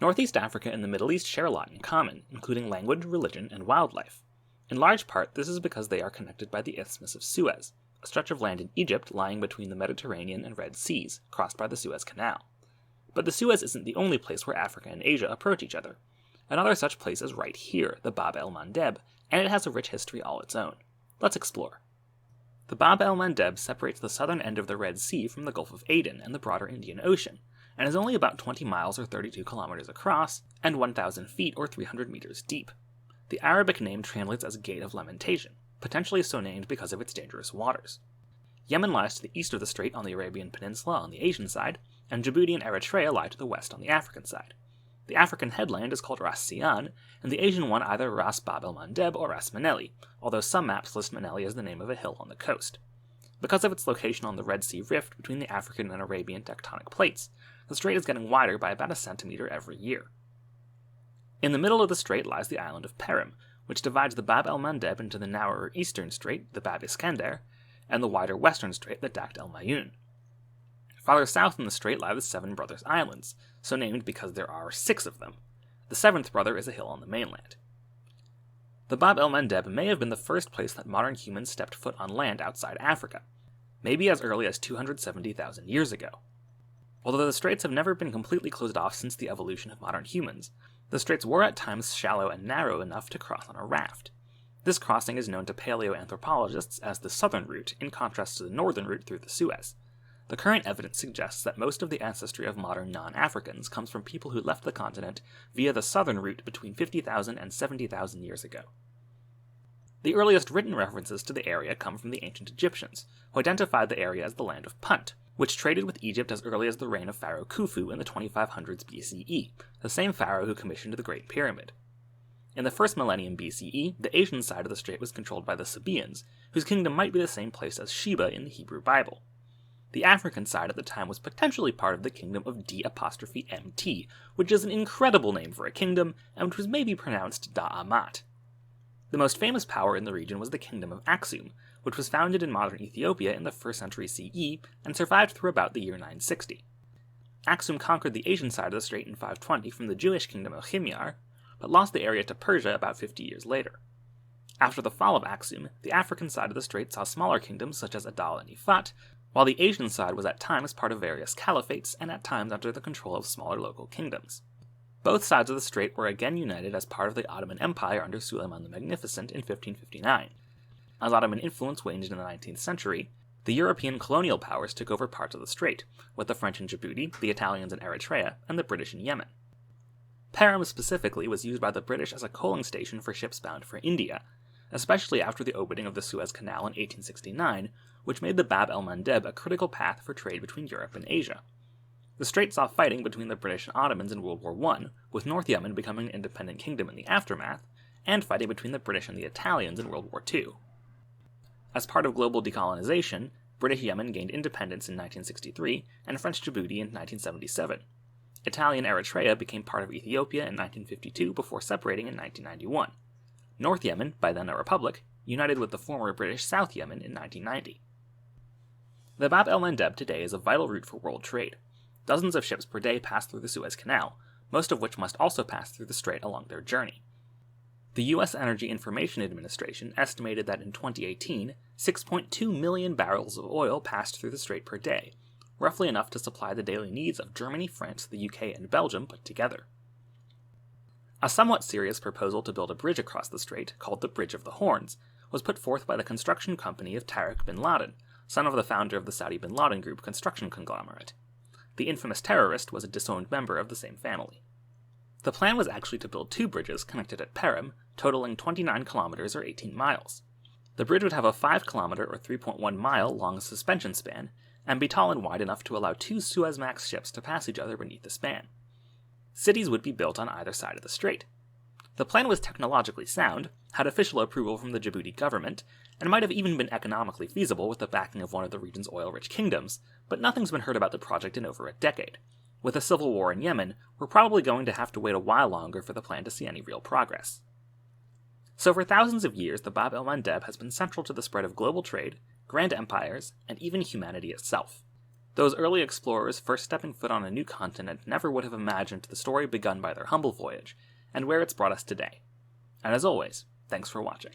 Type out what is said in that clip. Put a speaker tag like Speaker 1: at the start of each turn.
Speaker 1: Northeast Africa and the Middle East share a lot in common, including language, religion, and wildlife. In large part, this is because they are connected by the isthmus of Suez, a stretch of land in Egypt lying between the Mediterranean and Red Seas, crossed by the Suez Canal. But the Suez isn't the only place where Africa and Asia approach each other. Another such place is right here, the Bab-El-Mandeb, and it has a rich history all its own. Let's explore. The Bab-El-Mandeb separates the southern end of the Red Sea from the Gulf of Aden and the broader Indian Ocean, and is only about 20 miles or 32 kilometers across, and 1,000 feet or 300 meters deep. The Arabic name translates as Gate of Lamentation, potentially so named because of its dangerous waters. Yemen lies to the east of the strait on the Arabian Peninsula on the Asian side, and Djibouti and Eritrea lie to the west on the African side. The African headland is called Ras Sian, and the Asian one either Ras Bab-El-Mandeb or Ras Maneli, although some maps list Maneli as the name of a hill on the coast. Because of its location on the Red Sea rift between the African and Arabian tectonic plates, the strait is getting wider by about a centimeter every year. In the middle of the strait lies the island of Perim, which divides the Bab-El-Mandeb into the narrower eastern strait, the Bab-Iskender, and the wider western strait, the Dakht el-Mayoun. Farther south in the strait lie the Seven Brothers Islands, so named because there are 6 of them. The seventh brother is a hill on the mainland. The Bab-El-Mandeb may have been the first place that modern humans stepped foot on land outside Africa, maybe as early as 270,000 years ago. Although the straits have never been completely closed off since the evolution of modern humans, the straits were at times shallow and narrow enough to cross on a raft. This crossing is known to paleoanthropologists as the southern route, in contrast to the northern route through the Suez. The current evidence suggests that most of the ancestry of modern non-Africans comes from people who left the continent via the southern route between 50,000 and 70,000 years ago. The earliest written references to the area come from the ancient Egyptians, who identified the area as the land of Punt, which traded with Egypt as early as the reign of Pharaoh Khufu in the 2500s BCE, the same pharaoh who commissioned the Great Pyramid. In the first millennium BCE, the Asian side of the strait was controlled by the Sabaeans, whose kingdom might be the same place as Sheba in the Hebrew Bible. The African side at the time was potentially part of the kingdom of D''MT, which is an incredible name for a kingdom, and which was maybe pronounced Da'amat. The most famous power in the region was the kingdom of Aksum, which was founded in modern Ethiopia in the 1st century CE and survived through about the year 960. Aksum conquered the Asian side of the strait in 520 from the Jewish kingdom of Himyar, but lost the area to Persia about 50 years later. After the fall of Aksum, the African side of the strait saw smaller kingdoms such as Adal and Ifat, while the Asian side was at times part of various caliphates and at times under the control of smaller local kingdoms. Both sides of the strait were again united as part of the Ottoman Empire under Suleiman the Magnificent in 1559. As Ottoman influence waned in the 19th century, the European colonial powers took over parts of the strait, with the French in Djibouti, the Italians in Eritrea, and the British in Yemen. Perim specifically was used by the British as a coaling station for ships bound for India, especially after the opening of the Suez Canal in 1869, which made the Bab-El-Mandeb a critical path for trade between Europe and Asia. The strait saw fighting between the British and Ottomans in World War I, with North Yemen becoming an independent kingdom in the aftermath, and fighting between the British and the Italians in World War II. As part of global decolonization, British Yemen gained independence in 1963 and French Djibouti in 1977. Italian Eritrea became part of Ethiopia in 1952 before separating in 1991. North Yemen, by then a republic, united with the former British South Yemen in 1990. The Bab-El-Mandeb today is a vital route for world trade. Dozens of ships per day pass through the Suez Canal, most of which must also pass through the strait along their journey. The U.S. Energy Information Administration estimated that in 2018, 6.2 million barrels of oil passed through the strait per day, roughly enough to supply the daily needs of Germany, France, the UK, and Belgium put together. A somewhat serious proposal to build a bridge across the strait, called the Bridge of the Horns, was put forth by the construction company of Tariq bin Laden, son of the founder of the Saudi bin Laden Group construction conglomerate. The infamous terrorist was a disowned member of the same family. The plan was actually to build 2 bridges connected at Perim, totaling 29 kilometers or 18 miles. The bridge would have a 5 kilometer or 3.1 mile long suspension span, and be tall and wide enough to allow 2 Suezmax ships to pass each other beneath the span. Cities would be built on either side of the strait. The plan was technologically sound, had official approval from the Djibouti government, and might have even been economically feasible with the backing of one of the region's oil-rich kingdoms, but nothing's been heard about the project in over a decade. With a civil war in Yemen, we're probably going to have to wait a while longer for the plan to see any real progress. So for thousands of years, the Bab-El-Mandeb has been central to the spread of global trade, grand empires, and even humanity itself. Those early explorers first stepping foot on a new continent never would have imagined the story begun by their humble voyage, and where it's brought us today. And as always, thanks for watching.